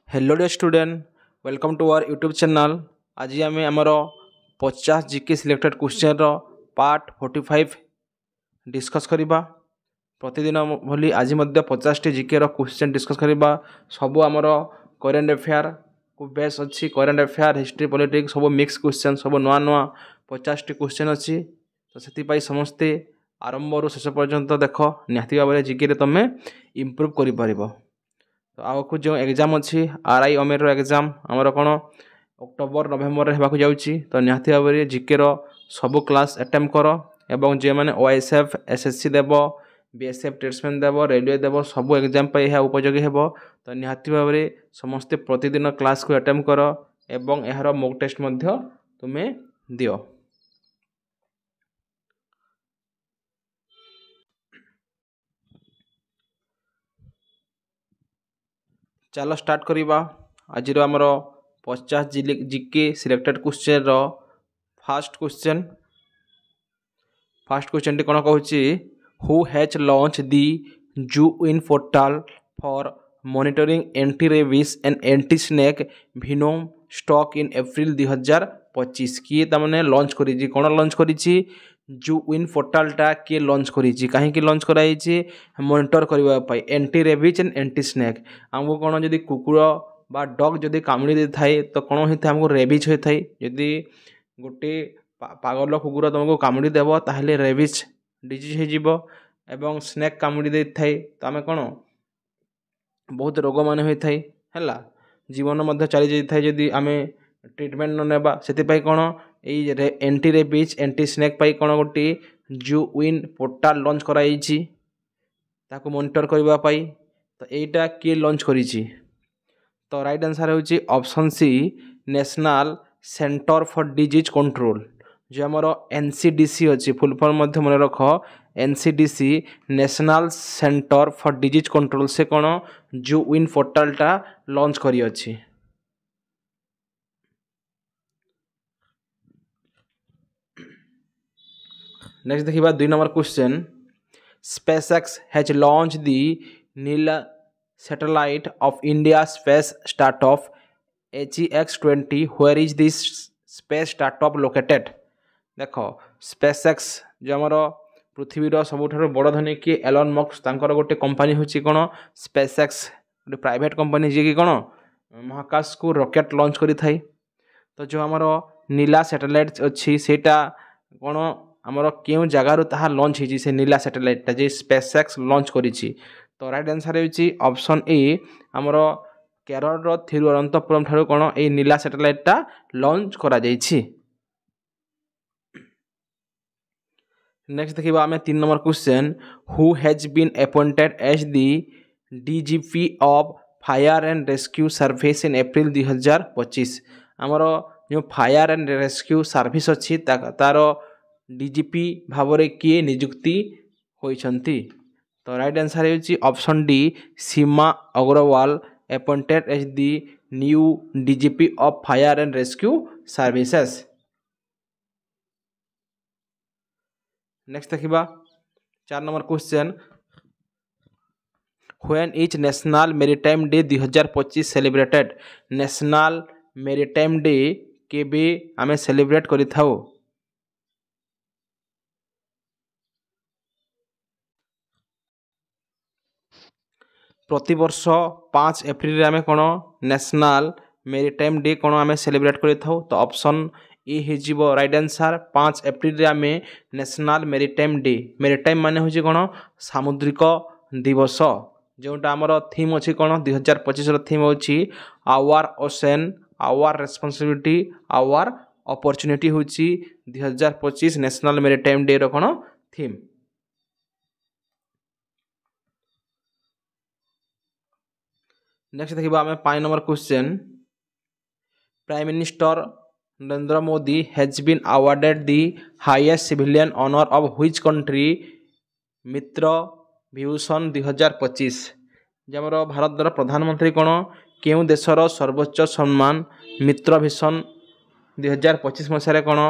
Hello dear student welcome to our YouTube channel. आज आम आमर 50 GK selected question part 45 discuss करवा। प्रतिदिन भली आज 50 टी जीके क्वेश्चन डिस्कस करवा। सबू आमर करेन्ट अफेयर को बेस अच्छी करेन्ट अफेयर हिस्ट्री पॉलिटिक्स सब मिक्स क्वेश्चन सब नुआ नुआ 50 टी क्वेश्चन अच्छी। तो से समस्ते आरंभ रू शेष पर्यंत देख निहाती भाव में जीके तुम इम्प्रूव कर। तो आगक जो एग्जाम अच्छी आरआई अमेर एग्जाम आमर कौन अक्टोबर नवेम्बर होगा जाऊँगी। तो निहाती भाव में जीके सबू क्लास अटेम्प्ट कर एवं जो मैंने ओएसएफ एसएससी देव बीएसएफ ट्रेड्समैन देव रेलवे देव सबू एग्जाम पर यह उपयोगी हो। तो निहाती भाव में समस्ते प्रतिदिन क्लास को अटेम्प्ट कर एवं यार मॉक टेस्ट तुम्हें दियो। चलो स्टार्ट करवा। आज आमर 50 GK selected question fast question टी कौन कहूँ हु हैज लॉन्च दी जूइन portal for monitoring anti rabies and anti snake venom stock in April 2025 किए तमने लॉन्च करी कौन लॉन्च करी जूइन पोर्टालटा किए लॉन्च करी कहीं लॉन्च कराई मॉनिटर करने anti rabies and anti snake आमको कौन जदि कुकुर बा डग जदि कामुड़ी दे थाए तो कौन होता है आमको रेबिज होता है। जदि गोटे पागल कुकुर तुमको कामुड़ी देव ताहले रेबिज डिजीज हो स्नेक कामुड़ी दे थाए तो आम कौन बहुत रोग मान होता है जीवन चली जाए जदि आम ट्रिटमेंट न नेबा से कौन ये एंटी रेबिज एंटी स्नेक पाई कौन गोटे जूइन पोर्टाल लॉन्च कराई ताको मॉनिटर करने। तो यहीटा किए लॉन्च करी तो राइट आंसर होची option C National Centre for Disease Control जो आमर एनसीडीसी अच्छी फुल फॉर्म मन रख NCDC National Centre for Disease Control से कौन जूइन पोर्टालटा लॉन्च करी अच्छी। नेक्स्ट देखिए 2 number question SpaceX has launch the Neela satellite of India space startup HEX-20 where is this space startup located. देख SpaceX जो आमर पृथ्वीर सबुठ बड़ धनी किए एलन मस्क गोटे कंपनी हूँ कौन SpaceX गोटे प्राइवेट कंपनी जी कि कौन महाकाश को रॉकेट लॉन्च करी थाई। तो जो आमर नीला सैटेलाइट अच्छी सेटा कौन आमर क्यों जगार ताहा लॉन्च होती से नीला सैटेलाइटा जे SpaceX लॉन्च करी। तो राइट आंसर होची ऑप्शन ए आमर केरल थिरुवनंतपुरम ठारू कौन ए नीला सैटेलाइटा लॉन्च करा जाइछि। नेक्स्ट देखिबा आमे 3 number question who has been appointed as the DGP of fire and rescue service in April 2025। आमर जो फायर एंड रेस्क्यू सर्विस अच्छी तार डीजीपी भाव में किए नियुक्ति होइछंती। तो राइट आंसर होची option D Seema Agarwal appointed as the new DGP of fire and rescue services. Next देखिबा 4 number question when is National Maritime Day 2025 celebrated. National Maritime Day केबे आमे सेलिब्रेट करि थाओ। प्रति वर्ष 5 एप्रिल आम कौन नेशनल मेरीटाइम डे कौन आम सेलिब्रेट कर। तो ऑप्शन ए हो राइट आंसर 5 एप्रिल आम नेशनल मेरीटाइम डे मेरीटाइम माने हूँ कौन सामुद्रिक दिवस जोटा आमर थीम अच्छी कौन 2025 थीम होची our ocean our responsibility our opportunity हूँ 2025 नेशनल मेरीटाइम डे रो कौन थीम। नेक्स्ट देखिए आम 5 number question prime minister Narendra Modi has been awarded the highest civilian honour of which country Mitra Vibhushan 2025। जमर भारत प्रधानमंत्री कौन केउं देशर सर्वोच्च सम्मान मित्र भीषण 2025 मसीह कौन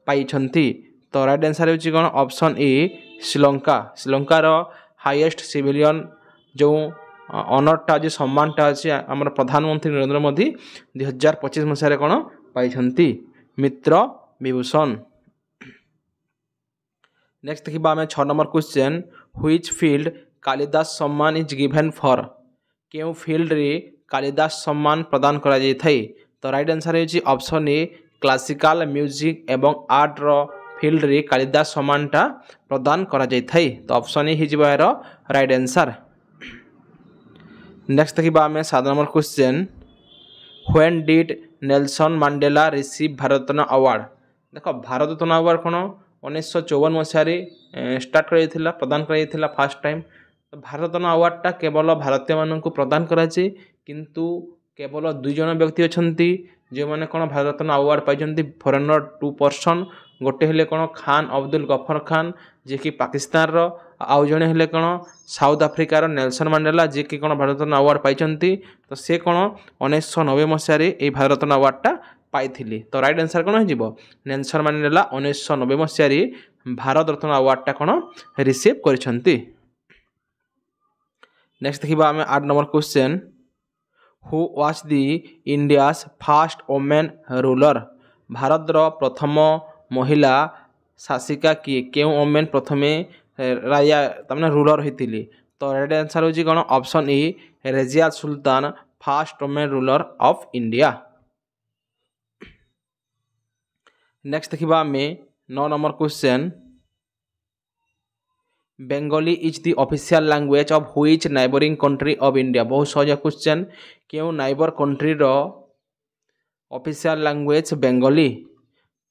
पाई। तो राइट आंसर होची कौन ऑप्शन ए श्रीलंका। श्रीलंकार हाईएस्ट सिविलियन जो ଅନରଟା ଅଛି ସମ୍ମାନଟା ଅଛି ଆମର ପ୍ରଧାନମନ୍ତ୍ରୀ ନରେନ୍ଦ୍ର ମୋଦି 2025 ମସିହାରେ କ'ଣ ପାଇଛନ୍ତି ମିତ୍ର ବିଭୂଷଣ। ନେକ୍ସଟ ଦେଖିବା ଆମେ 6 number question which field Kalidas ସମ୍ମାନ ଇଜ୍ ଗିଭେନ୍ ଫର୍ କେଉଁ ଫିଲ୍ଡରେ କାଳିଦାସ ସମ୍ମାନ ପ୍ରଦାନ କରାଯାଇଥାଏ। ତ ରାଇଟ୍ ଆନ୍ସର୍ ହେଉଛି ଅପସନ୍ ଏ କ୍ଲାସିକାଲ ମ୍ୟୁଜିକ୍ ଏବଂ ଆର୍ଟର ଫିଲ୍ଡରେ କାଳିଦାସ ସମ୍ମାନଟା ପ୍ରଦାନ କରାଯାଇଥାଏ। ତ ଅପସନ୍ ଏ ହେଇଯିବ ଏହାର ରାଇଟ୍ ଆନ୍ସର୍। ନେକ୍ସଟ ଦେଖିବା ଆମେ 7 number question when did Nelson Mandela receive Bharat Ratna award. ଦେଖ ଭାରତରତ୍ନ ଆୱାର୍ଡ଼ କ'ଣ 1954 ମସିହାରେ ଷ୍ଟାର୍ଟ କରାଯାଇଥିଲା ପ୍ରଦାନ କରାଯାଇଥିଲା ଫାର୍ଷ୍ଟ ଟାଇମ୍। ତ ଭାରତରତ୍ନ ଆୱାର୍ଡ଼ଟା କେବଳ ଭାରତୀୟମାନଙ୍କୁ ପ୍ରଦାନ କରାଯାଏ କିନ୍ତୁ କେବଳ 2 ଜଣ ବ୍ୟକ୍ତି ଅଛନ୍ତି ଯେଉଁମାନେ କ'ଣ ଭାରତରତ୍ନ ଆୱାର୍ଡ଼ ପାଇଛନ୍ତି ଫରେନର 2 ପର୍ସନ୍। ଗୋଟେ ହେଲେ କ'ଣ ଖାନ୍ ଅବଦୁଲ ଗଫର ଖାନ୍ ଯିଏକି ପାକିସ୍ତାନର, ଆଉ ଜଣେ ହେଲେ କ'ଣ ସାଉଥ ଆଫ୍ରିକାର ନେଲସନ୍ ମାଣ୍ଡେଲା ଯିଏକି କ'ଣ ଭାରତରତ୍ନ ଆୱାର୍ଡ଼ ପାଇଛନ୍ତି। ତ ସେ କ'ଣ 1990 ମସିହାରେ ଏହି ଭାରତରତ୍ନ ଆୱାର୍ଡ଼ଟା ପାଇଥିଲେ। ତ ରାଇଟ୍ ଆନ୍ସର୍ କ'ଣ ହେଇଯିବ ନେଲସନ୍ ମାଣ୍ଡେଲା 1990 ମସିହାରେ ଭାରତରତ୍ନ ଆୱାର୍ଡ଼ଟା କ'ଣ ରିସିଭ୍ କରିଛନ୍ତି। ନେକ୍ସଟ ଦେଖିବା ଆମେ 8 number question who was the India's first woman ruler. ଭାରତର ପ୍ରଥମ ମହିଳା ଶାସିକା କିଏ କେଉଁ ଓମେନ୍ ପ୍ରଥମେ ରାଜା ତାମାନେ ରୁଲର ହୋଇଥିଲେ। ତ ରାଇଟ୍ ଆନ୍ସର୍ ହେଉଛି କ'ଣ option A Razia Sultan first woman ruler of India. Next ଦେଖିବା ଆମେ 9 number question Bengali is the official language of which neighbouring country of India. ବହୁତ ସହଜ କ୍ୱେଶ୍ଚନ୍ କେଉଁ ନାଇବର କଣ୍ଟ୍ରିର ଅଫିସିଆଲ ଲାଙ୍ଗୁଏଜ୍ ବେଙ୍ଗଲୀ।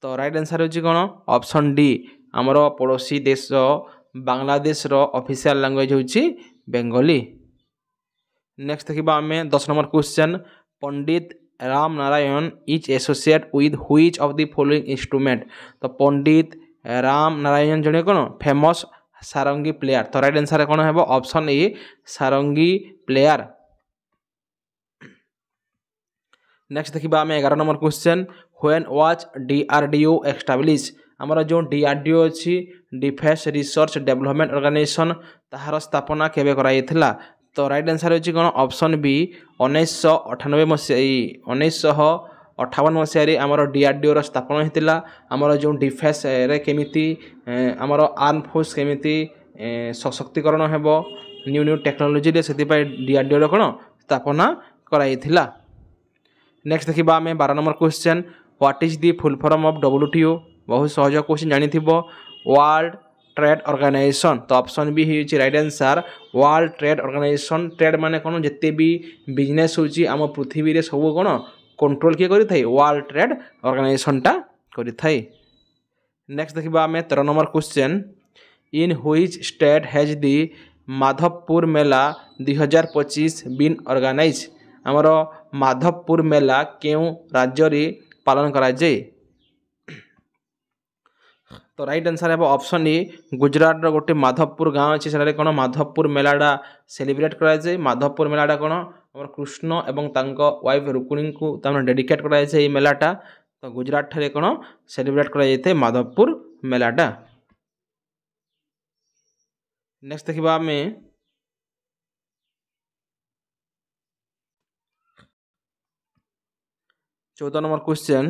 ତ ରାଇଟ୍ ଆନ୍ସର୍ ହେଉଛି କ'ଣ ଅପସନ୍ ଡି ଆମର ପଡ଼ୋଶୀ ଦେଶ ବାଂଲାଦେଶର ଅଫିସିଆଲ ଲାଙ୍ଗୁଏଜ୍ ହେଉଛି ବେଙ୍ଗଲୀ। ନେକ୍ସଟ ଦେଖିବା ଆମେ 10 number question Pandit Ram Narayan is associate with which of the following instrument. ତ ପଣ୍ଡିତ ରାମ ନାରାୟଣ ଜଣେ କ'ଣ ଫେମସ୍ ସାରଙ୍ଗୀ ପ୍ଲେୟାର। ତ ରାଇଟ୍ ଆନ୍ସର୍ କ'ଣ ହେବ option A Sarangi player. Next ଦେଖିବା ଆମେ 11 number question when was DRDO establish. ଆମର ଯେଉଁ DRDO ଅଛି ଡିଫେନ୍ସ ରିସର୍ଚ୍ଚ ଡେଭଲପମେଣ୍ଟ ଅର୍ଗାନାଇଜେସନ୍ ତାହାର ସ୍ଥାପନା କେବେ କରାଯାଇଥିଲା। ତ ରାଇଟ୍ ଆନ୍ସର୍ ହେଉଛି କ'ଣ ଅପସନ୍ ବି 1958 ମସିହାରେ ଆମର DRDOର ସ୍ଥାପନ ହୋଇଥିଲା। ଆମର ଯେଉଁ ଡିଫେନ୍ସରେ କେମିତି ଆମର ଆର୍ମ ଫୋର୍ସ କେମିତି ସଶକ୍ତିକରଣ ହେବ ନ୍ୟୁ ଟେକ୍ନୋଲୋଜିରେ ସେଥିପାଇଁ DRDOର କ'ଣ ସ୍ଥାପନା କରାଯାଇଥିଲା। ନେକ୍ସଟ ଦେଖିବା ଆମେ 12 number question what is the full form of WTO। ବହୁତ ସହଜ କ୍ୱେଶ୍ଚନ୍ ଜାଣିଥିବ ୱାର୍ଲଡ଼ ଟ୍ରେଡ୍ ଅର୍ଗାନାଇଜେସନ୍। ତ ଅପସନ୍ ବି ହେଉଛି right answer world trade organisation. Trade ମାନେ କ'ଣ ଯେତେ ବି ବିଜନେସ୍ ହେଉଛି ଆମ ପୃଥିବୀରେ ସବୁ କ'ଣ କଣ୍ଟ୍ରୋଲ କିଏ କରିଥାଏ ୱାର୍ଲଡ଼ ଟ୍ରେଡ୍ ଅର୍ଗାନାଇଜେସନ୍ଟା କରିଥାଏ। ନେକ୍ସଟ ଦେଖିବା ଆମେ 13 number question in which state has the Madhavpur Mela 2025 bin organise. ଆମର ମାଧବପୁର ମେଲା କେଉଁ ରାଜ୍ୟରେ ପାଳନ କରାଯାଏ। ତ ରାଇଟ୍ ଆନ୍ସର୍ ହେବ ଅପସନ୍ ଏ ଗୁଜରାଟର ଗୋଟେ ମାଧବପୁର ଗାଁ ଅଛି ସେଠାରେ କ'ଣ ମାଧବପୁର ମେଲାଟା ସେଲିବ୍ରେଟ୍ କରାଯାଏ। ମାଧବପୁର ମେଲାଟା କ'ଣ ଆମର କୃଷ୍ଣ ଏବଂ ତାଙ୍କ ୱାଇଫ୍ ରୁକ୍ମିଣୀଙ୍କୁ ତାମାନେ ଡେଡିକେଟ୍ କରାଯାଇଥାଏ ଏହି ମେଲାଟା। ତ ଗୁଜରାଟ ଠାରେ କ'ଣ ସେଲିବ୍ରେଟ୍ କରାଯାଇଥାଏ ମାଧବପୁର ମେଲାଟା। ନେକ୍ସଟ ଦେଖିବା ଆମେ 14 number question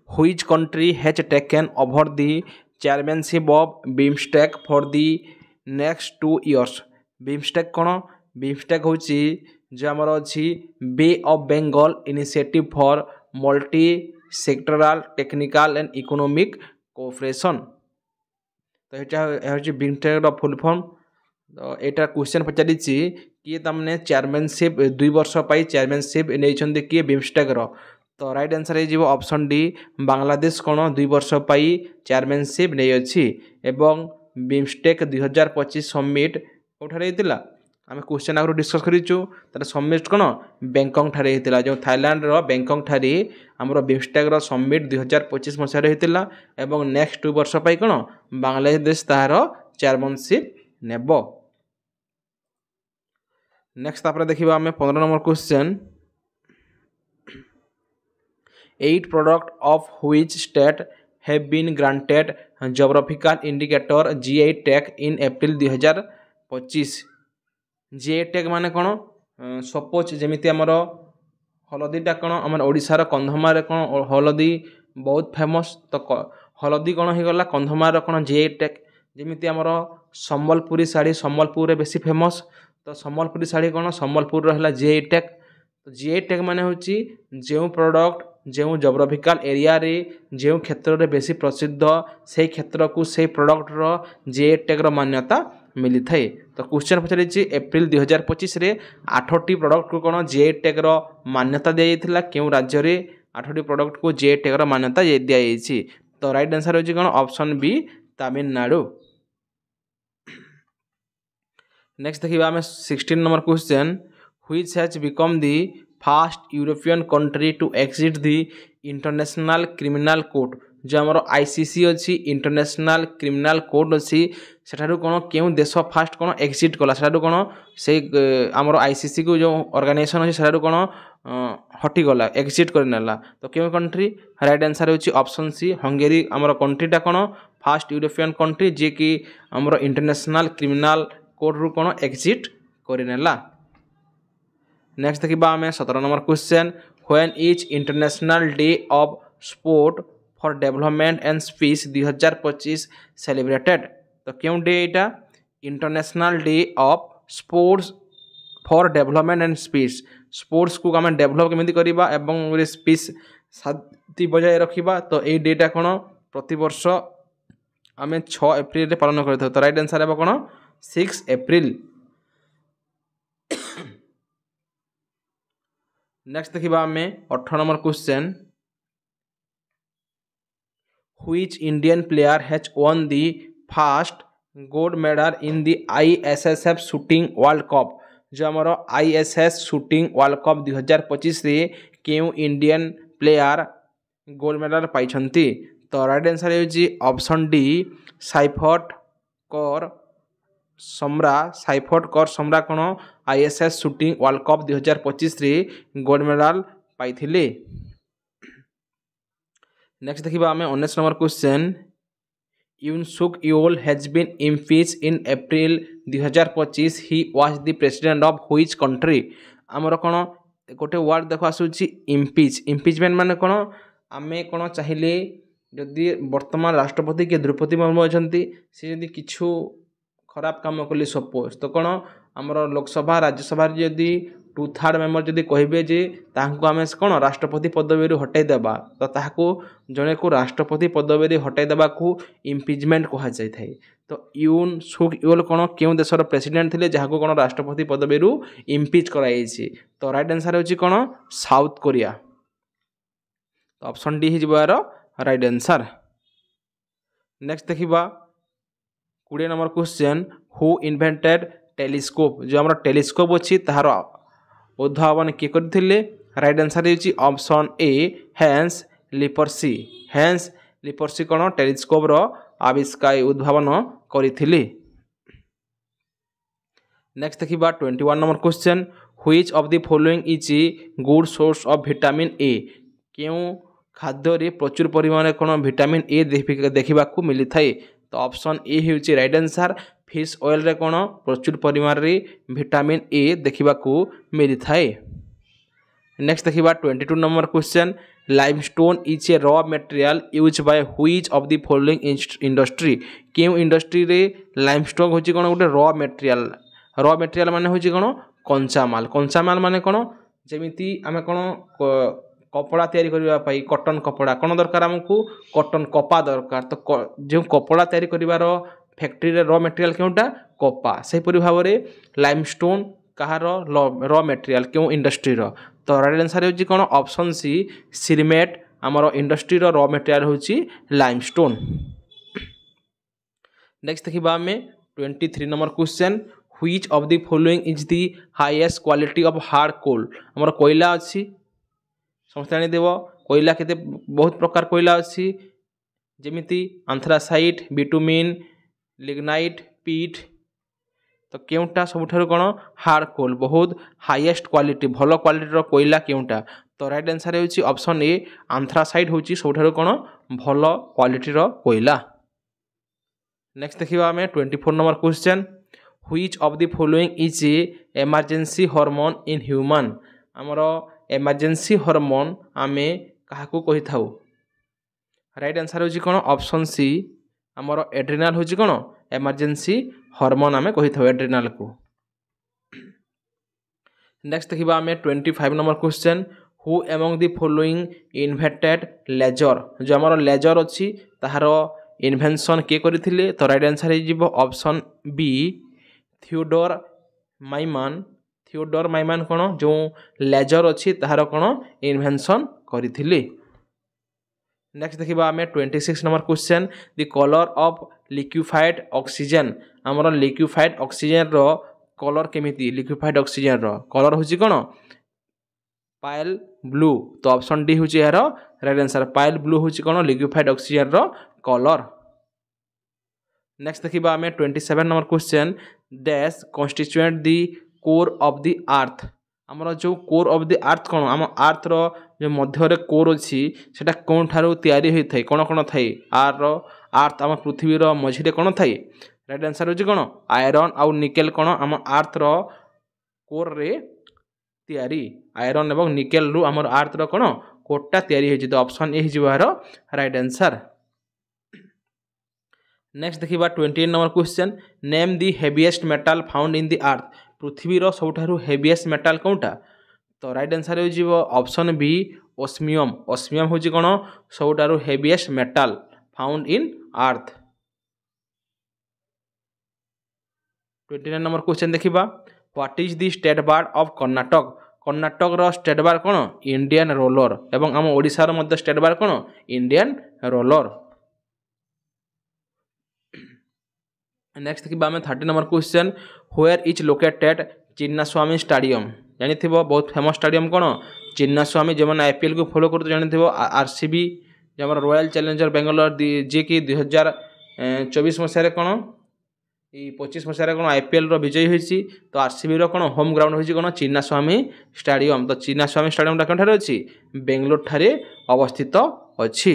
which country has taken over the chairmanship of BIMSTEC for the next 2 years. BIMSTEC कौन बिमस्टेक हूँ जो आमर अच्छी bay of Bengal initiative for multi sectoral technical and economic cooperation. तो यहाँ हूँ बिमस्टेक फुल फॉर्म। तो यहाँ क्वेश्चन पचारि किए तमने चेयरमैनशिप 2 वर्ष पाई चेयरमैनशिप नहीं किए बिमस्टेक्र। तो राइट आंसर हो ऑप्शन डी बांग्लादेश कौन 2 वर्ष पाई चेयरमैनशिप नहीं अच्छी एवं बिमस्टेक 2025 समिट कौठारे होता आम क्वेश्चन आगे डिस्कस करूँ तार समिट कौन बैंकॉक ठारे होता जो थाईलैंड रो बैंकॉक ठारे आमर बिमस्टेक्र समिट 2025 मसीह होता एवं नेक्स्ट 2 वर्ष पाई कौन बांग्लादेश तार चेयरमैनशिप नेब। नेक्स्ट तापर देखिबा आमे 15 number question 8 product of which state have been granted geographical indicator GI tag in April 2025। GI tag माने कौन सपोज जमीती आमर हलदीटा कौन आम ओडिशार कंधमार कौन हलदी बहुत फेमस तो हलदी कौन हो गला कंधमार कौन जीआई टैग जमीती आमर सम्बलपुरी शाढ़ी सम्बलपुर बेसी फेमस तो सम्बलपुरी शाढ़ी कौन सम्बलपुर है जीआई टैग तो जीआई टैग माने होची जो प्रोडक्ट जो जोग्राफिकल एरिया रे जो क्षेत्र में बेसी प्रसिद्ध से क्षेत्र को से प्रोडक्ट रो जीआई टैग रो मान्यता मिली थाए तो क्वेश्चन पचारि एप्रिल 2025 रे 8टी प्रोडक्ट को कौन जीआई टैग रो मान्यता दिया जाइथिला केउ राज्य रे 8टी प्रोडक्ट को जीआई टैग रो मान्यता दिया जाइछि तो राइट आंसर होछि कौन ऑप्शन बी तमिलनाडु। नेक्स्ट देखिबा हमें 16 number question which has become the first European country to exit the International Criminal Court जो आमर आईसीसी अच्छी इंटरनेशनल क्रिमिनाल कोर्ट अच्छी सेठारु कौन केउ देश फास्ट कौन एक्जिट कला सेठारु कौन से आमर आईसीसी को जो ऑर्गेनाइजेशन अच्छी सेठारु कौन हटिगला एक्जिट करनेला तो केउ कंट्री राइट आंसर होची ऑप्शन सी हंगेरी आमर कंट्रीटा कौन फास्ट यूरोपियन कंट्री जे कि आमर इंटरनेशनल क्रिमिनाल कोर्ट रु कौन एक्जिट करनेला। नेक्स्ट देखिबा हमें 17 number question when is International Day of Sport for Development and Peace 2025 celebrated तो क्यों डे एटा International Day of Sports for Development and Peace sports को आम डेभलप केमी करवा एवं पीस शांति बजाय रखा तो ये डेटा कौन प्रति वर्ष आम 6 एप्रिल पालन करते तो राइट आंसर है कौन 6 एप्रिल। नेक्स्ट देखिबा हमें 18 number question which Indian player has won the first gold medal in the ISSF shooting world cup जो आमर आईएसएस शूटिंग वर्ल्ड कप 2025 रे केउ इंडियन प्लेयर गोल्ड मेडल पाइछंती तो राइट आंसर है ऑप्शन डी साइफट कर सम्रा कौन आईएसएस शूटिंग वर्ल्ड कप 2025 रे gold medal पाइथिले। Next देखिबा हमें 19 number question Yoon Suk Yeol has been impeach in April 2025 he was the president of which country आमर कौन गोटे वर्ड देख आसूची इम्पीचमेंट माने कौन आमे कौन चाहिए जदि वर्तमान राष्ट्रपति के द्रौपदी मुर्मू अच्छा सी जदि किछु खराब काम कले सपोज तो कौन आमर लोकसभा राज्यसभा जदि 2/3 मेम्बर जदि कहे जे तांको आमे कौन राष्ट्रपति पदवी हटाई देबा तो ताको जने को राष्ट्रपति पदवी हटाई देबा को इम्पीचमेंट कहा जाय थाए तो यून सुक योल कौन केउ देशर प्रेसिडेंट थिले जहाको कौन राष्ट्रपति पदवी इम्पीच कराई तो राइट आंसर होची कौन साउथ कोरिया तो ऑप्शन डी ही राइट आंसर। नेक्स्ट देखिबा 20 number question who invented telescope जो आम टेलीस्कोप अच्छी तार उद्भावन किए करथिले राइट आंसर होची ऑप्शन ए हैंस लिपर्सी कौन टेलीस्कोप रो आविष्कार उद्भावन करथिले। नेक्स्ट देखिबा 21 number question which of the following is good source of vitamin A क्यों खाद्य रे प्रचुर परिमाण कौन विटामिन ए देखा मिली थाए तो ऑप्शन ए होची राइट आंसर फिश ऑयल रे कौन प्रचुर परिमाण रे विटामिन ए देखा मिली थाए। नेक्स्ट देखिबा 22 number question limestone is a raw material use by which of the following industry क्यों इंडस्ट्री रे लाइमस्टोन होची कौन गोटे रॉ मटेरियल माने होची कौन कंचा माल माने कौन जेमिति आमे कौन कपड़ा तैयारी करबा पाई कॉटन कपड़ा कौन दरकार आमको कॉटन कपा दरकार तो जो कपड़ा तैयारी करिवार फैक्ट्री रे रॉ मटेरियल केउटा कपा सेपरि भाव में लाइमस्टोन कहार रॉ मटेरियल क्यों इंडस्ट्री रो तो राइट आंसर होची कौन ऑप्शन सी सिरमेट आमर इंडस्ट्री रो रॉ मटेरियल होची लाइमस्टोन। नेक्स्ट देखिबा हमें 23 number question which of the following is the highest quality of hard coal आमर कोयला अच्छी समस्त जादेव कोयला के बहुत प्रकार कोयला अच्छी जमीती आंथ्रासाइट बिटुमिन लिग्नाइट पीट तो केउटा सबुठारु कौन हार्ड कोल बहुत हाईएस्ट क्वालिटी भल क्वालिटी कोयला केउटा तो राइट आंसर होची ऑप्शन ए आंथ्रासाइट होची सबुठारु कौन भल क्वालिटी कोयला। नेक्स्ट देखिबा हमें 24 number question Which of the following is a emergency hormone in human? आमर emergency hormone आमे काहाकू कहि थाउ राइट आंसर होची कोन ऑप्शन सी आमर एड्रिनाल होची कोन emergency hormone आमे कहि थाउ एड्रिनाल को। नेक्स्ट देखिबा आमे 25 number question who among the following invented laser जो आमर लेजर अछि ताहार इन्वेंशन के करथिले तो राइट आंसर हे जिवो ऑप्शन बी थियोडोर माइमान कोन जो लेजर अछि ताहार कोन इन्वेंशन करथिले। नेक्स्ट देखिबा आमे 26 number question the colour of liquefied oxygen आमर लिक्विफाइड ऑक्सीजन रो कलर केमिति लिक्विफाइड ऑक्सीजन रो कलर होची कोन पाइल ब्लू तो ऑप्शन डी होची यार राइट आंसर पाइल ब्लू होची कोन लिक्विफाइड ऑक्सीजन रो कलर। नेक्स्ट देखिबा आमे 27 number question dash constituent the core of the earth आमर जो कोर ऑफ द अर्थ कोन आम अर्थ रो जो मध्य रे कोर अछि सेटा कोन थारो तयारी होई थाई कोन थाई आर रो अर्थ आम पृथ्वी रो मझी रे कोन थाई राइट आंसर होची कोन आयरन आउ निकेल कोन आम अर्थ रो कोर रे तयारी आयरन एवं निकेल रु आमर अर्थ रो कोन कोटा तयारी होई तो ऑप्शन ए हिजबार राइट आंसर। नेक्स्ट देखिबा 28 number question name the heaviest metal found in the earth पृथ्वी रो सबठारु हेवीएस्ट मेटल कोनटा तो राइट आंसर हो जिवो ऑप्शन बी ओस्मियम होची कोन सबठारु heaviest metal found in earth. 29 number question देखिबा what is the state bird of Karnataka रो स्टेट बर्ड कोन इंडियन रोलर एवं आम ओडिसा रो मध्य स्टेट बर्ड कोन इंडियन रोलर। नेक्स्ट देखिबा आमे 30 number question where is located Chinnaswamy stadium जानिथिबो बहुत फेमस स्टेडियम कोन चिन्नास्वामी जेमन आईपीएल को फॉलो करतो जानिथिबो आरसीबी जमर रॉयल चैलेंजर बेंगलोर जे कि 2024 मसिया रे कोन ई 25 मसिया रे कोन आईपीएल रो विजयी होईची तो आरसीबी रो कोन होम ग्राउंड होईची कोन चिन्नास्वामी स्टेडियम तो चिन्नास्वामी स्टेडियम टा कोठारे अछि बेंगलोर ठारे अवस्थित अछि।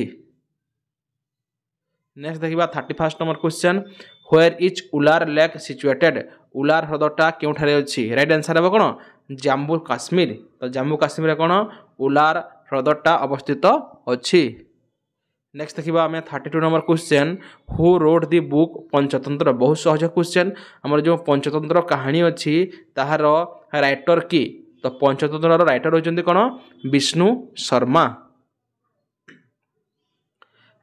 नेक्स्ट देखिबा 31 number question where is Ular lake situated उलार ह्रदटा केउठारे अछि राइट आंसर हेबो कोन जम्मू काश्मीर तो जम्मू काश्मीर रे कोन उलार ह्रदटा अवस्थित अछि। नेक्स्ट देखिबा आमे 32 number question who wrote the book Panchatantra बहुत सहज क्वेश्चन हमर जो पंचतंत्र कहानी अछि ताहार राइटर की तो पंचतंत्र रो राइटर होचंती कोन विष्णु शर्मा।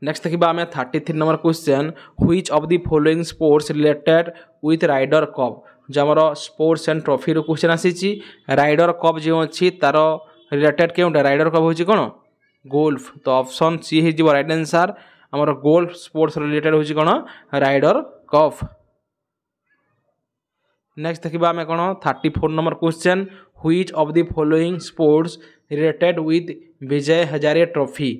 नेक्स्ट देखिबा आमे 33 number question which of the following sports related with Ryder Cup जो हमर स्पोर्ट्स एंड ट्रॉफी रो क्वेश्चन आसीची राइडर कप जो अछि तारो रिलेटेड केउटा राइडर कप होची कोन गोल्फ तो ऑप्शन सी हे जिवो राइट आंसर हमर गोल्फ स्पोर्ट्स रिलेटेड होची कोन राइडर कप। नेक्स्ट देखिबा आमे कोन 34 number question which of the following sports related with Vijay Hazare trophy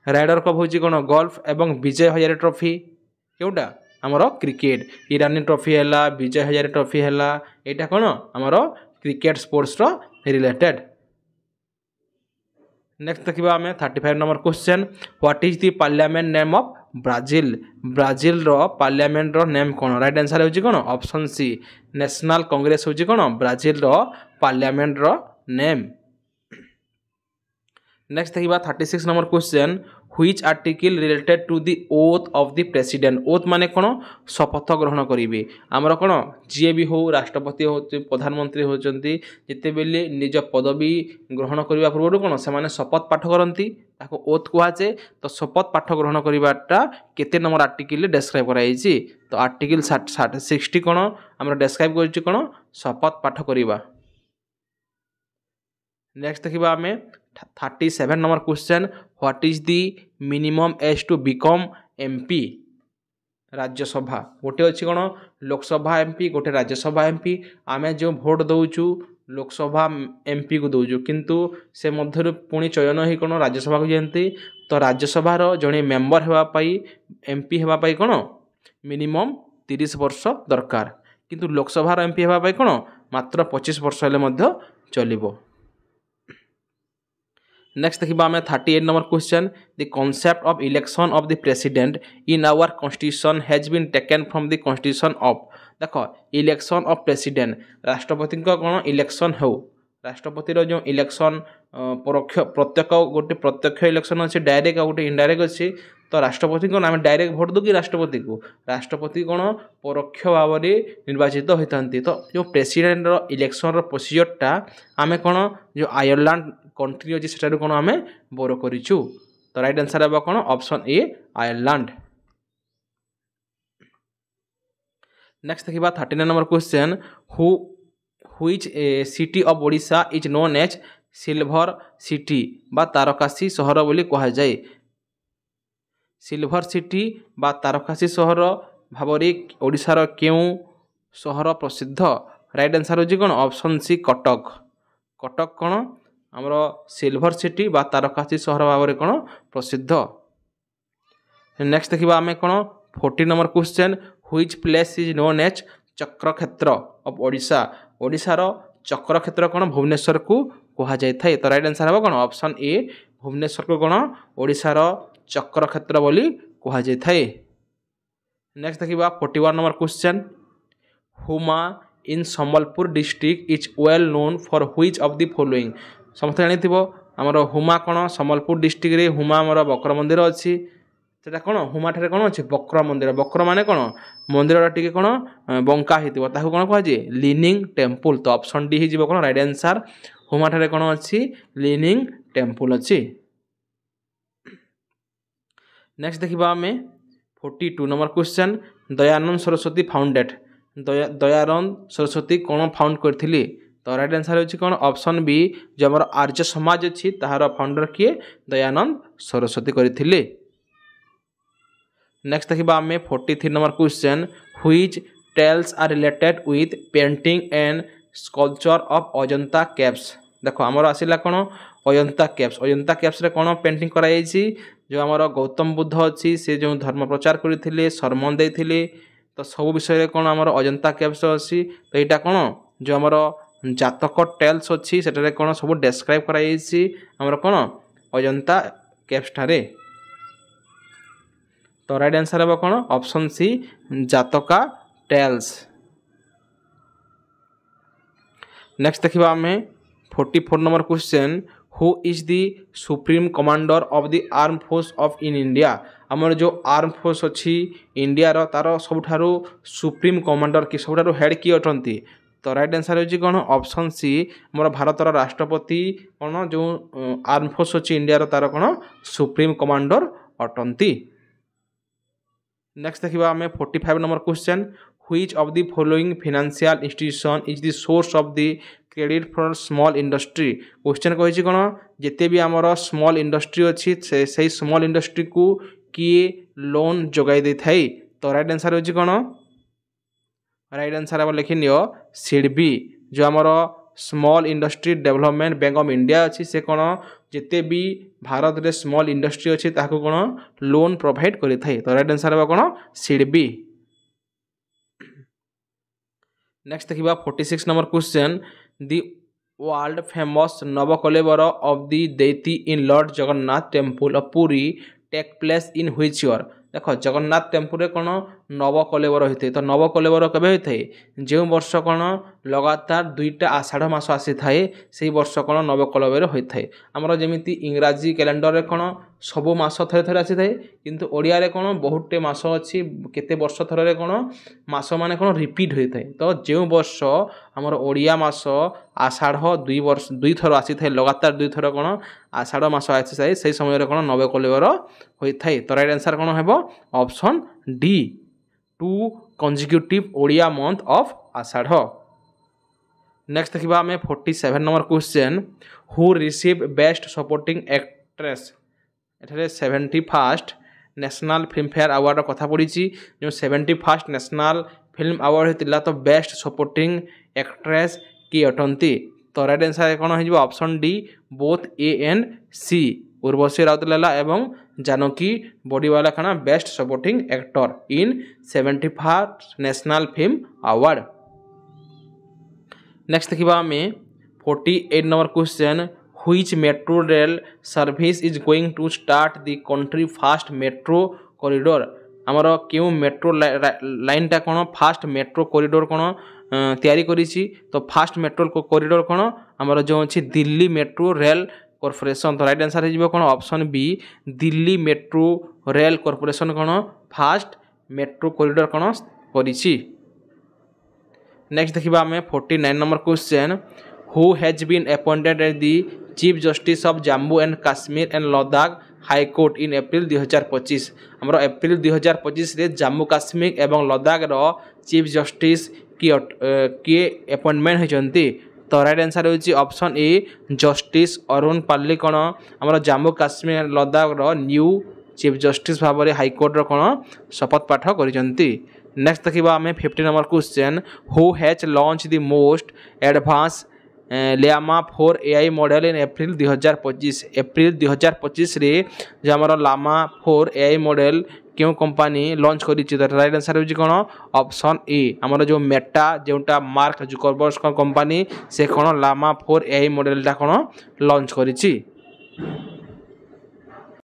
rider cup होची कोन गोल्फ एवं विजय हजारे ट्रॉफी केउटा हमरो क्रिकेट ईरानी ट्रॉफी हैला विजय हजारे ट्रॉफी हैला एटा कोन हमरो क्रिकेट स्पोर्ट्स रो रिलेटेड। नेक्स्ट देखिबा आमे 35 number question what is the parliament name of Brazil रो पार्लियामेंट रो नेम कोन राइट आंसर होची कोन ऑप्शन सी नेशनल कांग्रेस होची कोन ब्राजील रो पार्लियामेंट रो नेम। नेक्स्ट देखिबा 36 number question which article related to the oath of the president oath माने कोन शपथ ग्रहण करिवे हमर कोन जे भी हो राष्ट्रपति हो प्रधानमंत्री होचंती जते बेले निज पदवी ग्रहण करिवा पूर्व कोन से माने शपथ पाठ करंती ताको ओथ कुहाचे तो शपथ पाठ ग्रहण करिवाटा केते नंबर आर्टिकल डिस्क्राइब कराइछि तो आर्टिकल 60 कोन हमर डिस्क्राइब करछि कोन शपथ पाठ करिवा। नेक्स्ट देखिबा आमे 37 number question what is the minimum age to become MP Rajya Sabha गोटे अच्छी कौन लोकसभा एमपी गोटे राज्यसभा एमपी आमे जो भोट दौचु लोकसभा एमपी को दौचु किंतु से मध्य पुणी चयन ही कौन राज्यसभा को जाती तो राज्यसभार जड़े मेंबर होगापाई एमपी होगापाई कौन मिनिमम 30 वर्ष दरकार किंतु लोकसभार एमपी होगापाई कौन मात्र 25 वर्ष हेले चलिबो। नेक्स्ट देखिबा आमे 38 number question the concept of election of the president in our constitution has been taken from the constitution of देख इलेक्शन ऑफ प्रेसिडेंट राष्ट्रपति कौन इलेक्शन हो राष्ट्रपति जो इलेक्शन परोक्ष प्रत्यक्ष गोटे प्रत्यक्ष इलेक्शन अच्छे डायरेक्ट आ गोटे इनडायरेक्ट अच्छे तो राष्ट्रपति कौन आम डायरेक्ट भोट दो कि राष्ट्रपति कौन परोक्ष भाव में निर्वाचित होता तो जो प्रेसिडेंट इलेक्शन प्रोसीजरटा आम कौन जो आयरलैंड कंट्री अच्छे से कौन आम बोरो करूँ तो राइट आंसर है कौन ऑप्शन ए आयरलैंड। नेक्स्ट देखा 39 number question which city of Odisha is known as silver city बा तारकासी सहर बोली कह जाए सिल्वर सिटी बा तारकासी सहर भाव ओडिशार क्यों सहर प्रसिद्ध राइट आंसर होची कौन ऑप्शन सी कटक कटक कौन आमर सिल्वर सिटी बा तारकासी सहर भाव में कौन प्रसिद्ध। नेक्स्ट देखा आम कौन 40 number question which place is known as Chakrakshetra of Odisha ओडिशार चक्रक्षेत्र कौन भुवनेश्वर को कह जाए तो राइट आंसर है कौन ऑप्शन ए भुवनेश्वर को कौन ओडिशार चक्रक्षेत्र बोली कह जाए। नेक्स्ट देखा 41 number question Huma in Sambalpur district is well known for which of the following समस्त जानी आमर हुमा कौन सम्बलपुर डिस्ट्रिक्ट रे हुमा आमर बक्र मंदिर अच्छी सेटा कौन हुमा ठारे कौन अच्छे बक्र मंदिर बक्र माने कौन मंदिर टी कौन बंका होता कौन कहुए लीनिंग टेम्पल तो ऑप्शन डी हो कौन राइट आंसर हुमा ठारे कौन अच्छी लीनिंग टेम्पल अच्छी। नेक्स्ट देखा आम 42 number question Dayanand Saraswati founded Dayanand Saraswati कौन फाउंड करथिले तो राइट आंसर होची कौन ऑप्शन बी जो आमर आर्य समाज अच्छी ताहार फाउंडर किए दयानंद सरस्वती करथिले। नेक्स्ट देखा आम 43 number question which tales are related with painting and sculpture of Ajanta caves देखो आमर आसिला कौन अजंता केव्स रे कौन पेंटिंग कराई जो आमर गौतम बुद्ध अच्छी से जो धर्म प्रचार करते सरमन देते तो सब विषय कौन आमर अजंता केव्स अच्छी तो यहाँ कौन जो आमर जातक टेल्स अच्छी से कौन सब डेस्क्राइब कराई आमर कौन अजंता केव्स ठारे तो राइट आंसर है कौन ऑप्शन सी जातका टेल्स। नेक्स्ट देखा आम 44 number question who is the supreme commander of the arm force of in India आमर जो आर्म फोर्स अच्छी इंडिया रो तार सबुठारु सुप्रीम कमांडर कि सबुठारु हेड किए अटंती तो राइट आंसर होची कौन ऑप्शन सी मोर भारतर राष्ट्रपति कौन जो आर्म फोर्स अच्छी इंडिया रो तार कौन सुप्रीम कमांडर अटंती। नेक्स्ट देखा आम 45 number question which of the following financial institution is the source of the credit for small industry question कही कौन जिते भी आमर स्मॉल इंडस्ट्री अच्छी से स्मॉल इंडस्ट्री को किए लोन जोगाई दे थाई तो राइट आंसर होची कौन राइट आंसर आप लिखि नियो सिडबी जो आमर small industry development bank of India अच्छी से कौन जिते भी भारत में स्मॉल इंडस्ट्री अच्छी ताको कौन लोन प्रोवाइड करि थाई तो राइट आंसर है कौन सिडबी। नेक्स्ट देखा 46 number question the world famous Nabakalebar of the deity in lord Jagannath temple of Puri take place in which year देख जगन्नाथ टेम्पल रे कौन नवकलेवर होते तो नवकलेवर केबे होता है जो वर्ष कौन लगातार दुईटा आषाढ़ मास आसी थाए से वर्ष कौन नवकलेवर होता है आमर जमी इंग्राजी कैलेंडर रे कौन सबु मास थे थे आसी थाए किंतु ओडिया रे कौन बहुटे मास अच्छी केते वर्ष थर कौन मास माने कौन रिपीट होता है तो जो वर्ष आमर ओडिया मास आषाढ़ दुई थर आसी थाए लगातार दुई थर कौन आषाढ़ मास आसी थाए से समय कौन नवकलेवर होता है तो राइट आंसर कौन है option D 2 consecutive Odia month of Ashadha. Next देखा आम 47 number question who receive best supporting actress एठारे 71st national film fair award कथा पड़ी जो 71st नेशनल फिल्म अवार्ड होता तो बेस्ट सपोर्टिंग एक्ट्रेस किए अटंती तो राइट आंसर कौन हो option D both A and C Urvashi Rautela एवं जानकी बॉडीवाला खाना best supporting actor in 71st national film award. Next देखा आम 48 number question which metro rail service is going to start the country fast metro corridor आमर क्यों metro लाइनटा कौन fast metro corridor कौन तैयारी करिछि तो फास्ट मेट्रो कॉरिडोर कौन आमर जो अच्छी दिल्ली मेट्रो रेल कॉर्पोरेशन। तो राइट आंसर हो कौन option B Delhi metro rail corporation कौन फास्ट मेट्रो कॉरिडोर कौन करिछि। नेक्स्ट देखिबा आमे 49 number question who has been appointed as the chief justice of Jammu and Kashmir and Ladakh high court in April 2025। हमरो April 2025 रे जम्मू काश्मीर एवं लद्दाख रो चीफ जस्टिस की अपॉइंटमेंट होइचंती। तो राइट आंसर होची ऑप्शन ए जस्टिस अरुण पाल्ली कोन हमरो जम्मू काश्मीर लद्दाख रो न्यू चीफ जस्टिस भाव हाई कोर्ट रो कोन शपथ पाठ करिचंती। नेक्स्ट देखिबा आमे 50 number question who has launch the most advance llama 4 AI model in April 2025। April 2025 रे जो हमर llama 4 AI मॉडल क्यों कंपनी लॉन्च करी छि। राइट आंसर होची कोन ऑप्शन ए हमर जो मेटा जोटा मार्क जुकरबर्ग कंपनी से कोन llama 4 AI मॉडल ता कोन लॉन्च करी छि।